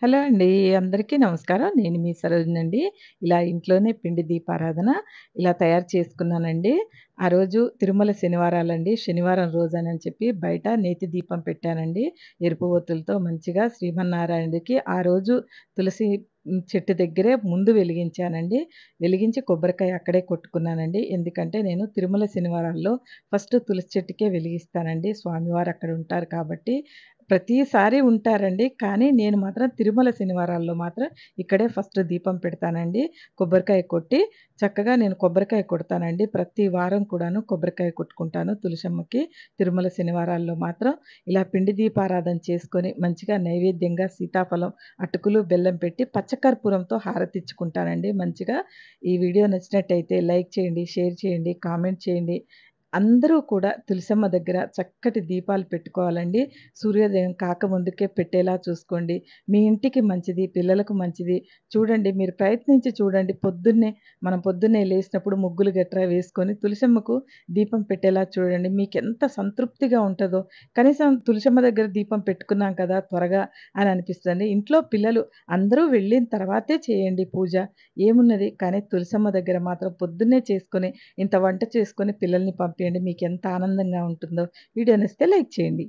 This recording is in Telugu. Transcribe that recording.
హలో అండి. అందరికీ నమస్కారం. నేను మీ సరోజినండి. ఇలా ఇంట్లోనే పిండి దీపారాధన ఇలా తయారు చేసుకున్నానండి. ఆ రోజు తిరుమల శనివారాలండి. శనివారం రోజనని చెప్పి బయట నేతి దీపం పెట్టానండి. ఎరుపు ఒత్తులతో మంచిగా శ్రీమన్నారాయణుడికి ఆ రోజు తులసి చెట్టు దగ్గరే ముందు వెలిగించానండి. వెలిగించి కొబ్బరికాయ అక్కడే కొట్టుకున్నానండి. ఎందుకంటే నేను తిరుమల శనివారాల్లో ఫస్ట్ తులసి చెట్టుకే వెలిగిస్తానండి. స్వామివారు అక్కడ ఉంటారు కాబట్టి. ప్రతిసారి ఉంటారండి. కానీ నేను మాత్రం తిరుమల శనివారాల్లో మాత్రం ఇక్కడే ఫస్ట్ దీపం పెడతానండి. కొబ్బరికాయ కొట్టి చక్కగా నేను కొబ్బరికాయ కొడతానండి. ప్రతి వారం కూడాను కొబ్బరికాయ కొట్టుకుంటాను తులసమ్మకి. తిరుమల శనివారాల్లో మాత్రం ఇలా పిండి దీపారాధన చేసుకొని మంచిగా నైవేద్యంగా సీతాఫలం, అటుకులు, బెల్లం పెట్టి పచ్చకర్పూరంతో హారతిచ్చుకుంటానండి మంచిగా. ఈ వీడియో నచ్చినట్టయితే లైక్ చేయండి, షేర్ చేయండి, కామెంట్ చేయండి. అందరూ కూడా తులసమ్మ దగ్గర చక్కటి దీపాలు పెట్టుకోవాలండి. సూర్యోదయం కాకముందుకే పెట్టేలా చూసుకోండి. మీ ఇంటికి మంచిది, పిల్లలకు మంచిది. చూడండి మీరు ప్రయత్నించి చూడండి. మనం పొద్దున్నే లేసినప్పుడు ముగ్గులు గట్రా వేసుకొని తులసమ్మకు దీపం పెట్టేలా చూడండి. మీకెంత సంతృప్తిగా ఉంటదో. కనీసం తులసమ్మ దగ్గర దీపం పెట్టుకున్నాం కదా! త్వరగా అని అనిపిస్తదండి. ఇంట్లో పిల్లలు అందరూ వెళ్ళిన తర్వాతే చేయండి పూజ. ఏమున్నది కానీ తులసమ్మ దగ్గర మాత్రం పొద్దున్నే చేసుకొని, ఇంత వంట చేసుకొని పిల్లల్ని పంపియండి. మీకెంత ఆనందంగా ఉంటుందో. వీడియో నచ్చితే లైక్ చేయండి.